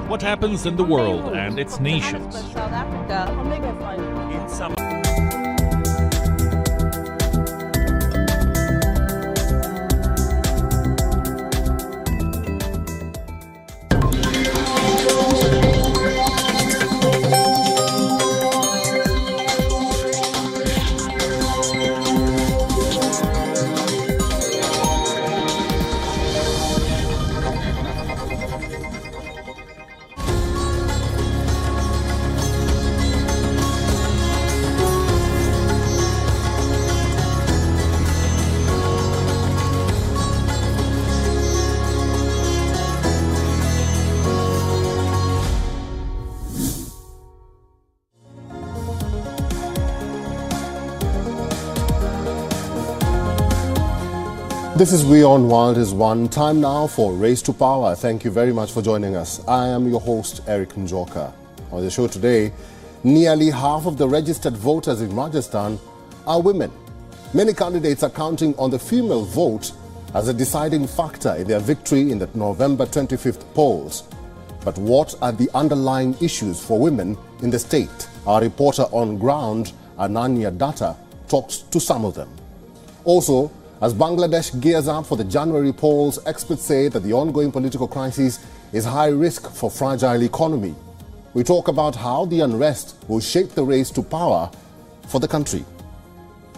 What happens in the world and its nations? South Africa. In some This is WION The World is One. Time now for Race to Power. Thank you very much for joining us. I am your host, Eric Njoka. On the show today, nearly half of the registered voters in Rajasthan are women. Many candidates are counting on the female vote as a deciding factor in their victory in the November 25th polls. But what are the underlying issues for women in the state? Our reporter on ground, Ananya Datta, talks to some of them. Also, as Bangladesh gears up for the January polls, experts say that the ongoing political crisis is high risk for fragile economy. We talk about how the unrest will shape the race to power for the country.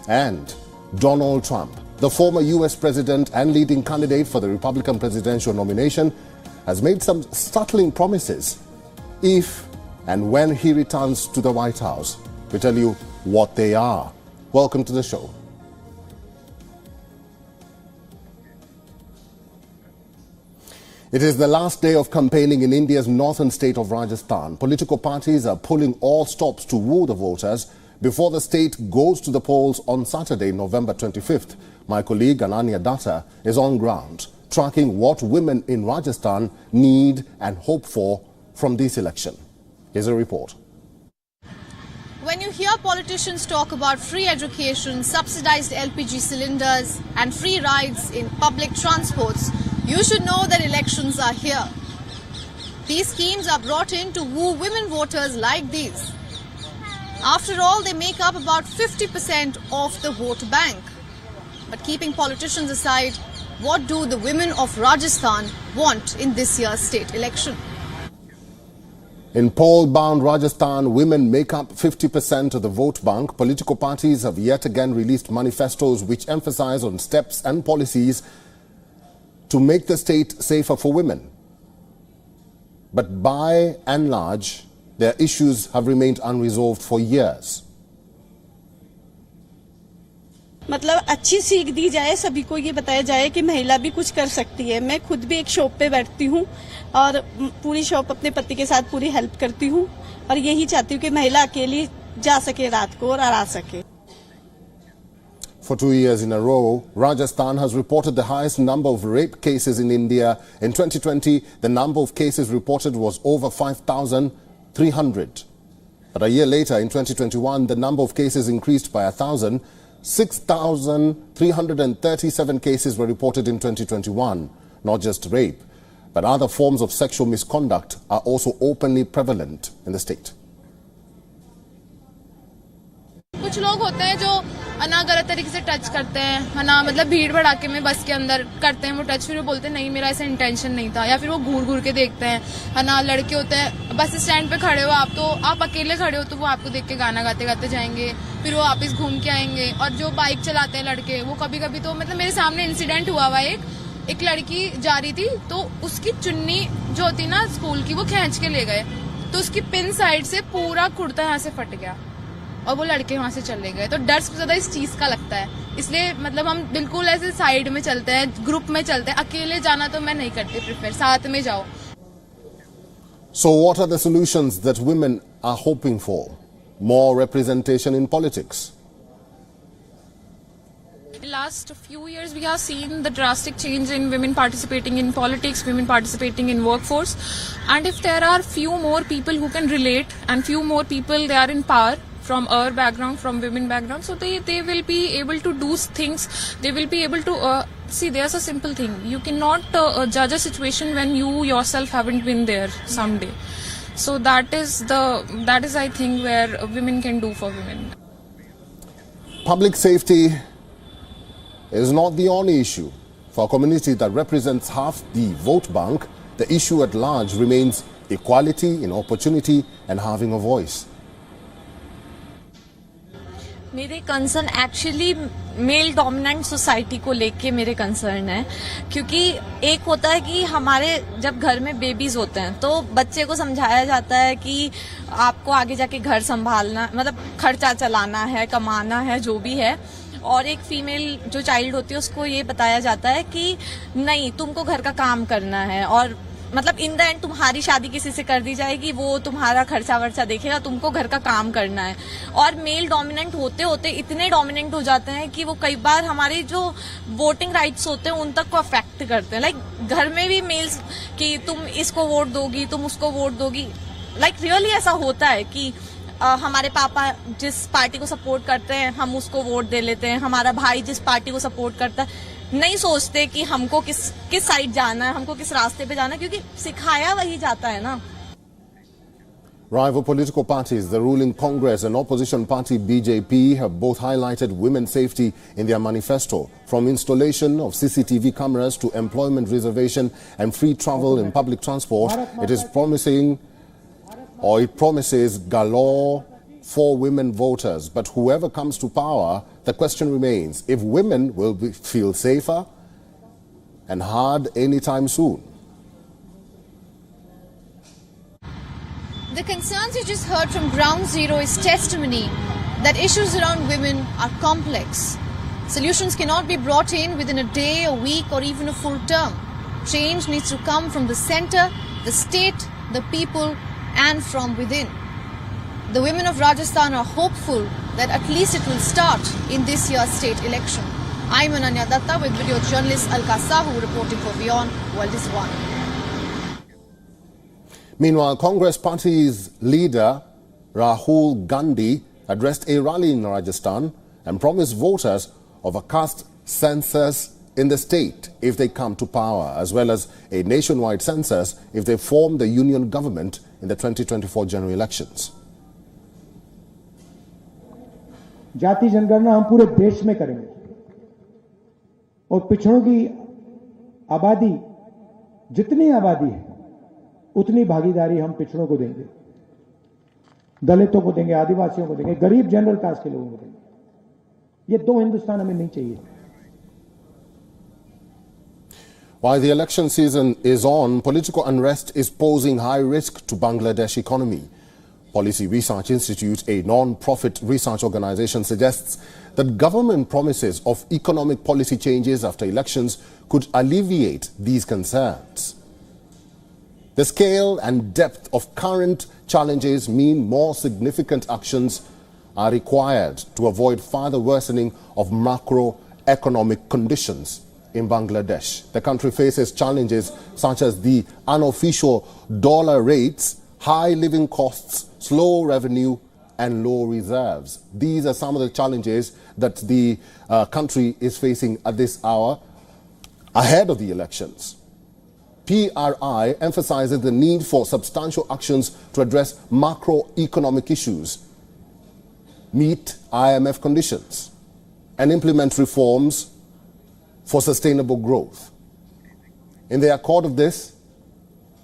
And Donald Trump, the former US president and leading candidate for the Republican presidential nomination, has made some startling promises if and when he returns to the White House. We tell you what they are. Welcome to the show. It is the last day of campaigning in India's northern state of Rajasthan. Political parties are pulling all stops to woo the voters before the state goes to the polls on Saturday, November 25th. My colleague Ananya Datta is on ground, tracking what women in Rajasthan need and hope for from this election. Here's a report. When you hear politicians talk about free education, subsidized LPG cylinders and free rides in public transports, you should know that elections are here. These schemes are brought in to woo women voters like these. After all, they make up about 50% of the vote bank. But keeping politicians aside, what do the women of Rajasthan want in this year's state election? In poll-bound Rajasthan, women make up 50% of the vote bank. Political parties have yet again released manifestos which emphasize on steps and policies to make the state safer for women. But by and large, their issues have remained unresolved for years. मतलब अच्छी सीख दी जाए, सभी को ये बताया जाए कि महिला भी कुछ कर सकती है। मैं खुद भी एक शॉप पे बैठती हूँ और पूरी शॉप अपने पति के साथ पूरी हेल्प करती हूँ और यही चाहती हूँ कि महिला अकेली जा सके रात को और आ सके। For 2 years in a row, Rajasthan has reported the highest number of rape cases in India. In 2020, the number of cases reported was over 5,300. But a year later, in 2021, the number of cases increased by 1,000. 6,337 cases were reported in 2021. Not just rape, but other forms of sexual misconduct are also openly prevalent in the state. कुछ लोग होते हैं जो गलत तरीके से touch करते हैं, मतलब भीड़ भड़ाके में बस के अंदर करते हैं वो टच, फिर वो बोलते हैं नहीं मेरा ऐसा इंटेंशन नहीं था, या फिर वो घूर घूर के देखते हैं, लड़के होते हैं बस स्टैंड पे खड़े हो आप, तो आप अकेले खड़े हो तो वो आपको देख के गाना गाते गाते जाएंगे, फिर वो वापस घूम के आएंगे। और जो बाइक चलाते हैं लड़के, वो कभी कभी तो मतलब मेरे सामने इंसिडेंट हुआ हुआ एक लड़की जा रही थी तो उसकी चुन्नी जो होती ना स्कूल की वो खींच के ले गए, तो उसकी पिन साइड से पूरा कुर्ता यहाँ से फट गया और वो लड़के वहां से चले गए। तो डर सबसे ज्यादा इस चीज का लगता है, इसलिए मतलब हम बिल्कुल ऐसे साइड में चलते हैं, ग्रुप में चलते हैं। अकेले जाना तो मैं नहीं करती प्रेफर, साथ में जाओ। So what are the solutions that women are hoping for? More representation in politics. In the last few years, we have seen the drastic change in women participating in politics, women participating in workforce. And if there are few more people who can relate and few more people they are in power, from our background, from women background, so they will be able to do things, they will be able to See, there's a simple thing. You cannot judge a situation when you yourself haven't been there someday. So that is I think where women can do for women. Public safety is not the only issue. For a community that represents half the vote bank, the issue at large remains equality in opportunity and having a voice. मेरे concern actually male dominant society को लेके मेरे concern है, क्योंकि एक होता है कि हमारे जब घर में बेबीज होते हैं तो बच्चे को समझाया जाता है कि आपको आगे जाके घर संभालना, मतलब खर्चा चलाना है, कमाना है, जो भी है। और एक फीमेल जो चाइल्ड होती है उसको ये बताया जाता है कि नहीं, तुमको घर का काम करना है, और मतलब इन द एंड तुम्हारी शादी किसी से कर दी जाएगी, वो तुम्हारा खर्चा वर्चा देखेगा, तुमको घर का काम करना है। और मेल डोमिनेंट होते होते इतने डोमिनेंट हो जाते हैं कि वो कई बार हमारे जो वोटिंग राइट्स होते हैं उन तक को अफेक्ट करते हैं। लाइक घर में भी मेल्स कि तुम इसको वोट दोगी, तुम उसको वोट दोगी। लाइक रियली ऐसा होता है कि हमारे पापा जिस पार्टी को सपोर्ट करते हैं हम उसको वोट दे लेते हैं, हमारा भाई जिस पार्टी को सपोर्ट करता है, नहीं सोचते कि हमको किस साइड जाना है, हमको किस रास्ते पे जाना है, क्योंकि सिखाया वही जाता है ना। Rival political parties, the ruling Congress and opposition party BJP, have both highlighted women's safety in their manifesto. From installation of CCTV cameras to employment reservation and free travel in public transport, it promises galore for women voters. But whoever comes to power, the question remains if women will feel safer and hard anytime soon. The concerns you just heard from Ground Zero is testimony that issues around women are complex. Solutions cannot be brought in within a day, a week, or even a full term. Change needs to come from the center, the state, the people, and from within. The women of Rajasthan are hopeful that at least it will start in this year's state election. I'm Ananya Datta with video journalist Alka Sahu reporting for WION World is One. Meanwhile, Congress Party's leader Rahul Gandhi addressed a rally in Rajasthan and promised voters of a caste census in the state if they come to power, as well as a nationwide census if they form the union government in the 2024 general elections. जाति जनगणना हम पूरे देश में करेंगे और पिछड़ों की आबादी, जितनी आबादी है उतनी भागीदारी हम पिछड़ों को देंगे, दलितों को देंगे, आदिवासियों को देंगे, गरीब जनरल कास्ट के लोगों को देंगे। ये दो हिंदुस्तान हमें नहीं चाहिए। While the election season is on, political unrest is posing high risk to Bangladesh economy. Policy Research Institute, a non-profit research organization, suggests that government promises of economic policy changes after elections could alleviate these concerns. The scale and depth of current challenges mean more significant actions are required to avoid further worsening of macroeconomic conditions in Bangladesh. The country faces challenges such as the unofficial dollar rates, high living costs, slow revenue and low reserves. These are some of the challenges that the country is facing at this hour ahead of the elections. PRI emphasizes the need for substantial actions to address macroeconomic issues, meet IMF conditions, and implement reforms for sustainable growth. In the accord of this,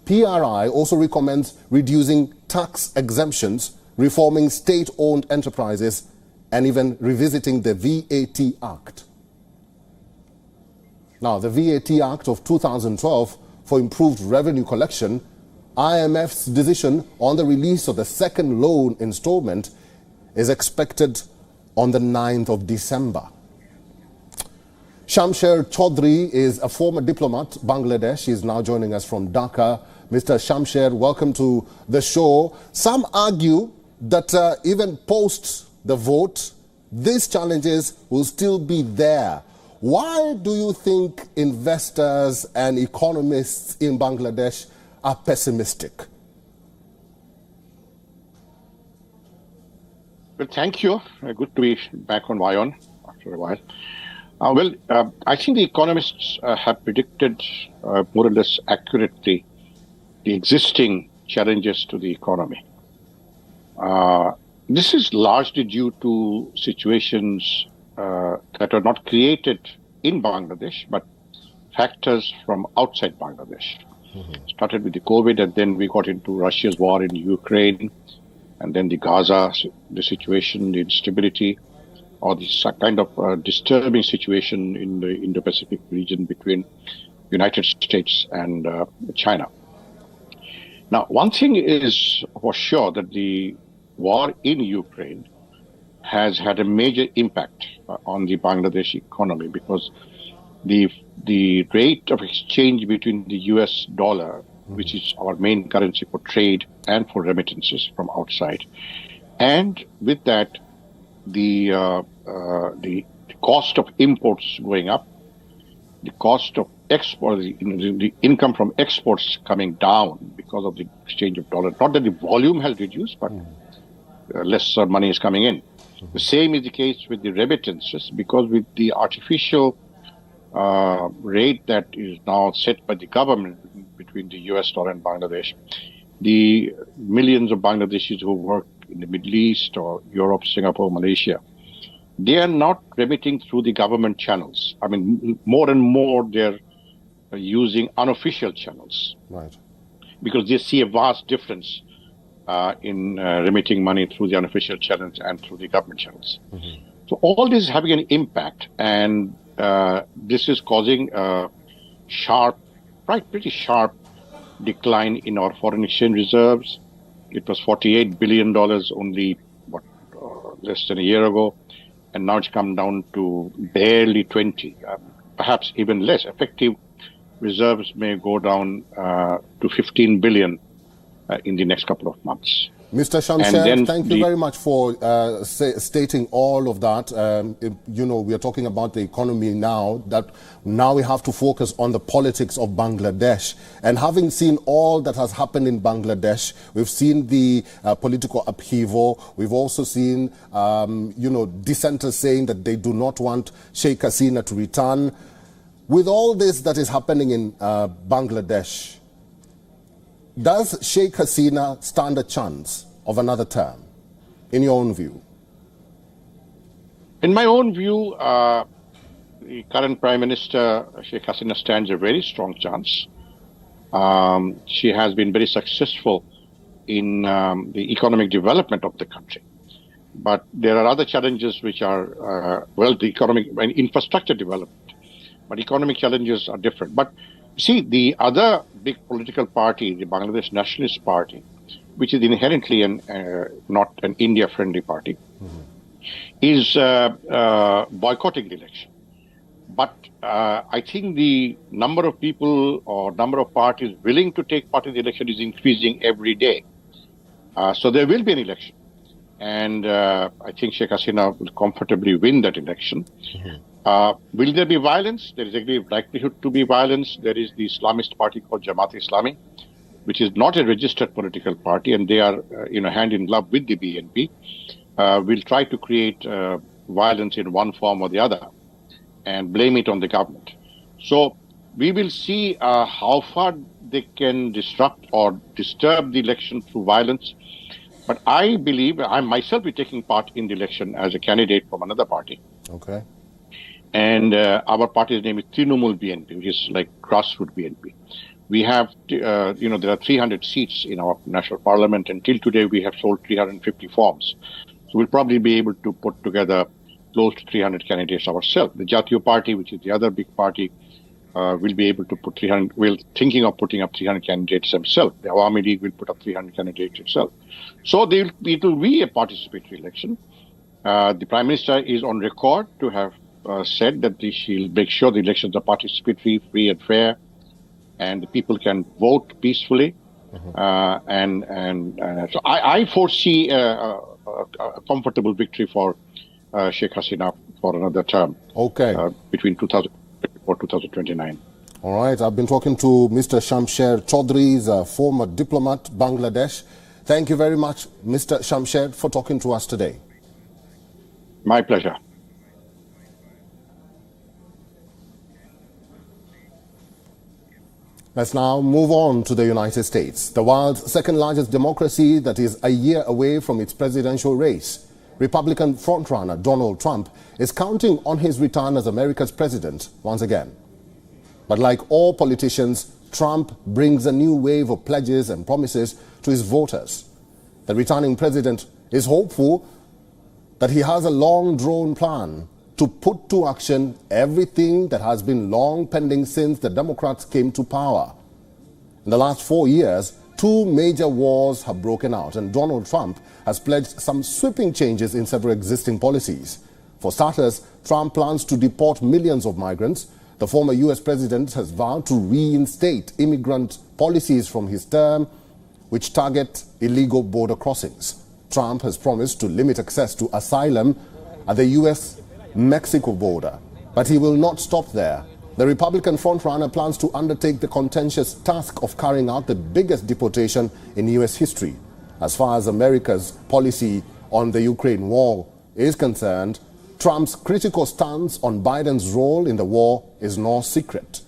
PRI also recommends reducing tax exemptions, reforming state-owned enterprises, and even revisiting the VAT Act. Now, the VAT Act of 2012 for improved revenue collection, IMF's decision on the release of the second loan installment is expected on the 9th of December. Shamsher Chaudhry is a former diplomat, Bangladesh. He is now joining us from Dhaka. Mr. Shamsher, welcome to the show. Some argue that even post the vote, these challenges will still be there. Why do you think investors and economists in Bangladesh are pessimistic? Well, thank you. Good to be back on WION after a while. I think the economists have predicted more or less accurately the existing challenges to the economy. This is largely due to situations that are not created in Bangladesh, but factors from outside Bangladesh. Started with the COVID, and then we got into Russia's war in Ukraine, and then the Gaza, the situation, the instability, or this kind of disturbing situation in the Indo-Pacific region between United States and China. Now, one thing is for sure that the war in Ukraine has had a major impact on the Bangladeshi economy, because the rate of exchange between the US dollar, which is our main currency for trade and for remittances from outside, and with that, the cost of imports going up, the cost of export, the income from exports coming down because of the exchange of dollar. Not that the volume has reduced, but less money is coming in. The same is the case with the remittances, because with the artificial rate that is now set by the government between the US dollar and Bangladesh, the millions of Bangladeshis who work in the Middle East or Europe, Singapore, Malaysia, they are not remitting through the government channels. I mean, more and more they're using unofficial channels. Right. Because they see a vast difference in remitting money through the unofficial channels and through the government channels. So all this is having an impact, and this is causing a pretty sharp decline in our foreign exchange reserves. It was $48 billion only less than a year ago, and now it's come down to barely 20, perhaps even less. Effective reserves may go down to 15 billion in the next couple of months. Mr. Shamsher, thank you very much for stating all of that. We are talking about the economy now, that now we have to focus on the politics of Bangladesh. And having seen all that has happened in Bangladesh, we've seen the political upheaval. We've also seen, dissenters saying that they do not want Sheikh Hasina to return. With all this that is happening in Bangladesh, does Sheikh Hasina stand a chance of another term, in your own view? In my own view, the current Prime Minister, Sheikh Hasina, stands a very strong chance. She has been very successful in the economic development of the country. But there are other challenges which are, the economic and infrastructure development. But economic challenges are different. But see, the other big political party, the Bangladesh Nationalist Party, which is inherently not an India-friendly party, is boycotting the election. But I think the number of people or number of parties willing to take part in the election is increasing every day. So there will be an election. And I think Sheikh Hasina will comfortably win that election. Will there be violence? There is a likelihood to be violence. There is the Islamist party called Jamaat-e-Islami, which is not a registered political party, and they are hand in glove with the BNP. Will try to create violence in one form or the other and blame it on the government. So we will see how far they can disrupt or disturb the election through violence. But I believe I myself be taking part in the election as a candidate from another party. Okay. And our party's name is Trinamool BNP, which is like grassroots BNP. We have, there are 300 seats in our national parliament. Until today, we have sold 350 forms. So we'll probably be able to put together close to 300 candidates ourselves. The Jatiyo Party, which is the other big party, will be able to put 300. We're thinking of putting up 300 candidates themselves. The Awami League will put up 300 candidates itself. So it will be a participatory election. The Prime Minister is on record to have said that she'll make sure the elections are participatory, free and fair, and the people can vote peacefully. So I foresee a comfortable victory for Sheikh Hasina for another term. Okay. Between 2024 and 2029. All right. I've been talking to Mr. Shamsher Chaudhry, he's a former diplomat, Bangladesh. Thank you very much, Mr. Shamsher, for talking to us today. My pleasure. Let's now move on to the United States, the world's second largest democracy that is a year away from its presidential race. Republican frontrunner Donald Trump is counting on his return as America's president once again. But like all politicians, Trump brings a new wave of pledges and promises to his voters. The returning president is hopeful that he has a long-drawn plan to put to action everything that has been long pending since the Democrats came to power. In the last 4 years, 2 major wars have broken out, and Donald Trump has pledged some sweeping changes in several existing policies. For starters, Trump plans to deport millions of migrants. The former U.S. president has vowed to reinstate immigrant policies from his term, which target illegal border crossings. Trump has promised to limit access to asylum at the U.S.-Mexico border. But he will not stop there. The Republican frontrunner plans to undertake the contentious task of carrying out the biggest deportation in U.S. history. As far as America's policy on the Ukraine war is concerned, Trump's critical stance on Biden's role in the war is no secret.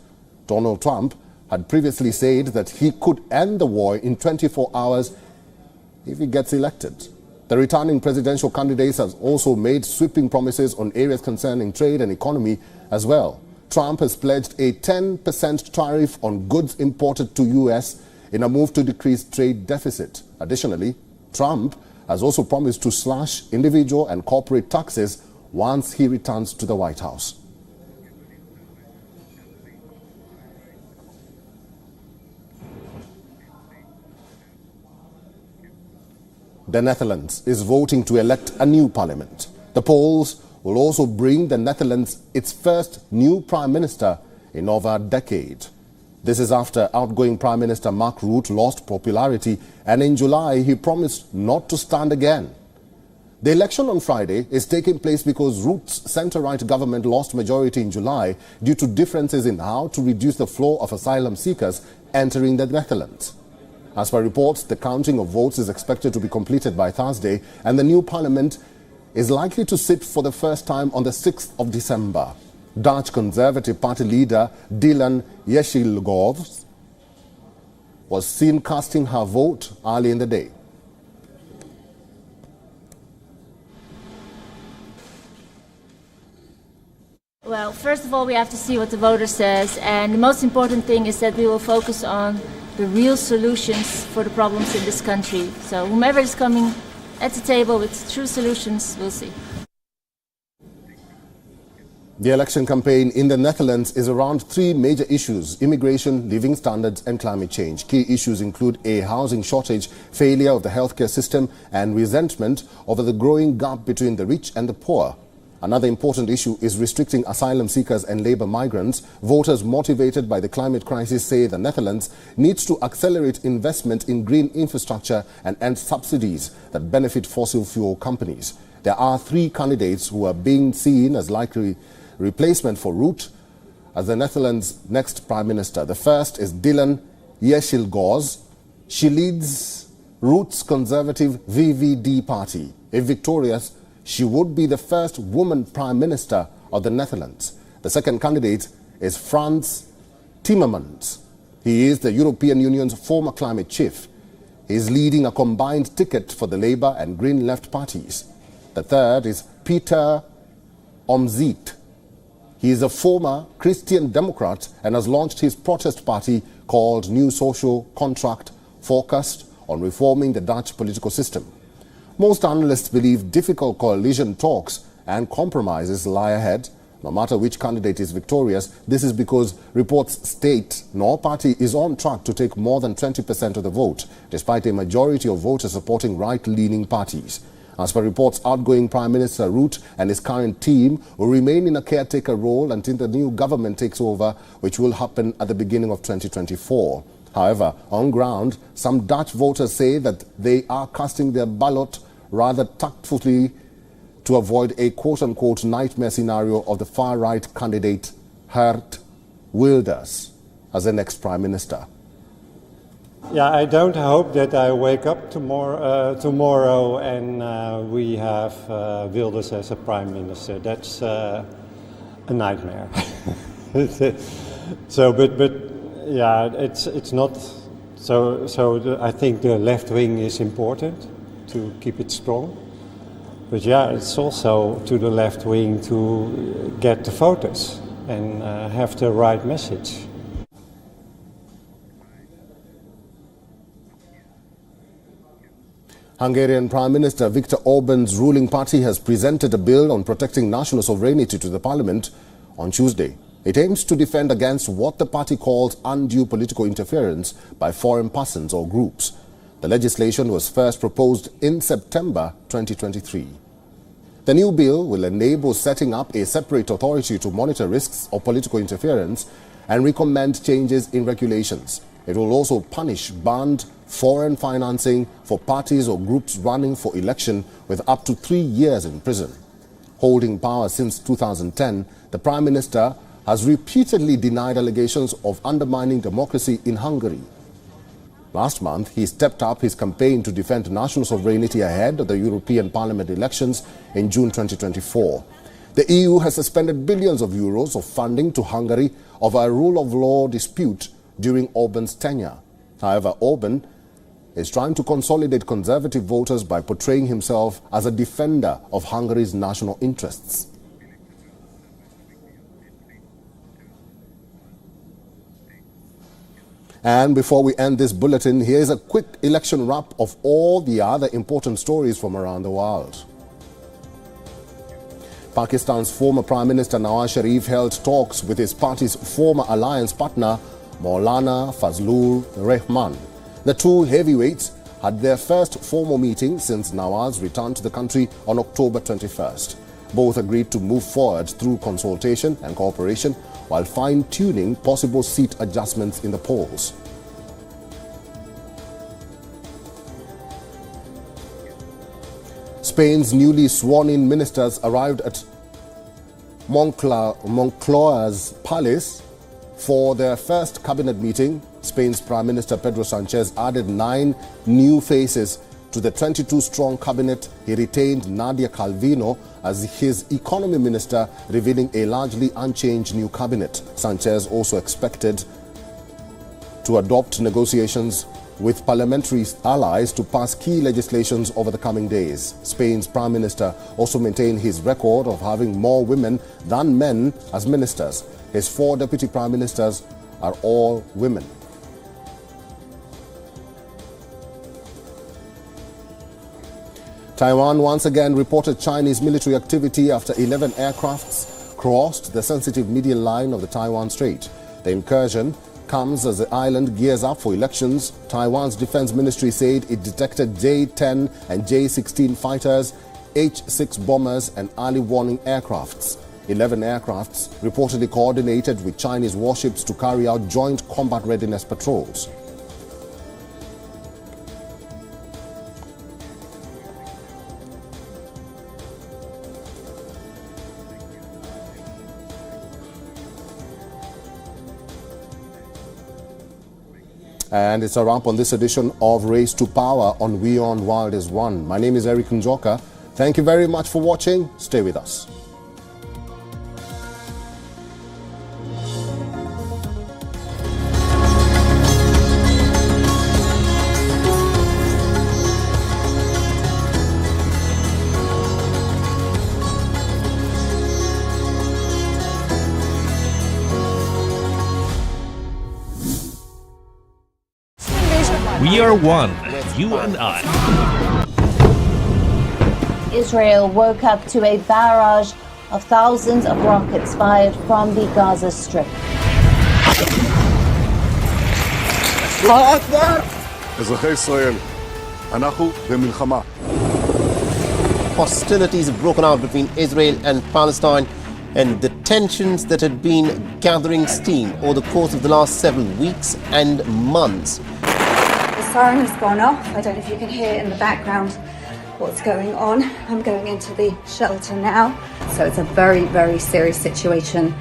Donald Trump had previously said that he could end the war in 24 hours if he gets elected. The returning presidential candidate has also made sweeping promises on areas concerning trade and economy as well. Trump has pledged a 10% tariff on goods imported to U.S. in a move to decrease trade deficit. Additionally, Trump has also promised to slash individual and corporate taxes once he returns to the White House. The Netherlands is voting to elect a new parliament. The polls will also bring the Netherlands its first new prime minister in over a decade. This is after outgoing Prime Minister Mark Rutte lost popularity, and in July he promised not to stand again. The election on Friday is taking place because Rutte's centre-right government lost majority in July due to differences in how to reduce the flow of asylum seekers entering the Netherlands. As per reports, the counting of votes is expected to be completed by Thursday, and the new parliament is likely to sit for the first time on the 6th of December. Dutch Conservative Party leader Dylan Yeşilgöz was seen casting her vote early in the day. Well, first of all, we have to see what the voter says, and the most important thing is that we will focus on the real solutions for the problems in this country. So whomever is coming at the table with true solutions, we'll see. The election campaign in the Netherlands is around 3 major issues: immigration, living standards and climate change. Key issues include a housing shortage, failure of the healthcare system and resentment over the growing gap between the rich and the poor. Another important issue is restricting asylum seekers and labour migrants. Voters motivated by the climate crisis say the Netherlands needs to accelerate investment in green infrastructure and end subsidies that benefit fossil fuel companies. There are 3 candidates who are being seen as likely replacement for Rutte as the Netherlands' next Prime Minister. The first is Dylan Yeşilgöz. She leads Rutte's conservative VVD party. If victorious, she would be the first woman Prime Minister of the Netherlands. The second candidate is Frans Timmermans. He is the European Union's former climate chief. He is leading a combined ticket for the Labour and Green Left parties. The third is Peter Omtzigt. He is a former Christian Democrat and has launched his protest party called New Social Contract, focused on reforming the Dutch political system. Most analysts believe difficult coalition talks and compromises lie ahead. No matter which candidate is victorious, this is because reports state no party is on track to take more than 20% of the vote, despite a majority of voters supporting right-leaning parties. As per reports, outgoing Prime Minister Rutte and his current team will remain in a caretaker role until the new government takes over, which will happen at the beginning of 2024. However, on ground, some Dutch voters say that they are casting their ballot rather tactfully to avoid a quote-unquote nightmare scenario of the far-right candidate Geert Wilders as the next Prime Minister. Yeah, I don't hope that I wake up tomorrow and we have Wilders as a Prime Minister. That's a nightmare. But Yeah, it's not. I think the left wing is important to keep it strong. But yeah, it's also to the left wing to get the voters and have the right message. Hungarian Prime Minister Viktor Orban's ruling party has presented a bill on protecting national sovereignty to the parliament on Tuesday. It aims to defend against what the party calls undue political interference by foreign persons or groups. The legislation was first proposed in September 2023. The new bill will enable setting up a separate authority to monitor risks of political interference and recommend changes in regulations. It will also punish banned foreign financing for parties or groups running for election with up to 3 years in prison. Holding power since 2010, the Prime Minister has repeatedly denied allegations of undermining democracy in Hungary. Last month, he stepped up his campaign to defend national sovereignty ahead of the European Parliament elections in June 2024. The EU has suspended billions of euros of funding to Hungary over a rule of law dispute during Orban's tenure. However, Orban is trying to consolidate conservative voters by portraying himself as a defender of Hungary's national interests. And before we end this bulletin, here's a quick election wrap of all the other important stories from around the world. Pakistan's former Prime Minister Nawaz Sharif held talks with his party's former alliance partner Maulana Fazlur Rahman. The two heavyweights had their first formal meeting since Nawaz returned to the country on October 21st. Both agreed to move forward through consultation and cooperation while fine-tuning possible seat adjustments in the polls. Spain's newly sworn-in ministers arrived at Moncloa's palace for their first cabinet meeting. Spain's Prime Minister Pedro Sanchez added 9 new faces to the 22-strong cabinet. He retained Nadia Calvino as his economy minister, revealing a largely unchanged new cabinet. Sanchez also expected to adopt negotiations with parliamentary allies to pass key legislations over the coming days. Spain's Prime Minister also maintained his record of having more women than men as ministers. His 4 deputy prime ministers are all women. Taiwan once again reported Chinese military activity after 11 aircrafts crossed the sensitive median line of the Taiwan Strait. The incursion comes as the island gears up for elections. Taiwan's defense ministry said it detected J-10 and J-16 fighters, H-6 bombers and early warning aircrafts. 11 aircrafts reportedly coordinated with Chinese warships to carry out joint combat readiness patrols. And it's a wrap on this edition of Race to Power on WION The World is One. My name is Eric Njoka. Thank you very much for watching. Stay with us. We are one, you and I. Israel woke up to a barrage of thousands of rockets fired from the Gaza Strip. Hostilities have broken out between Israel and Palestine, and the tensions that had been gathering steam over the course of the last several weeks and months. The siren has gone off. I don't know if you can hear in the background what's going on. I'm going into the shelter now. So it's a very, very serious situation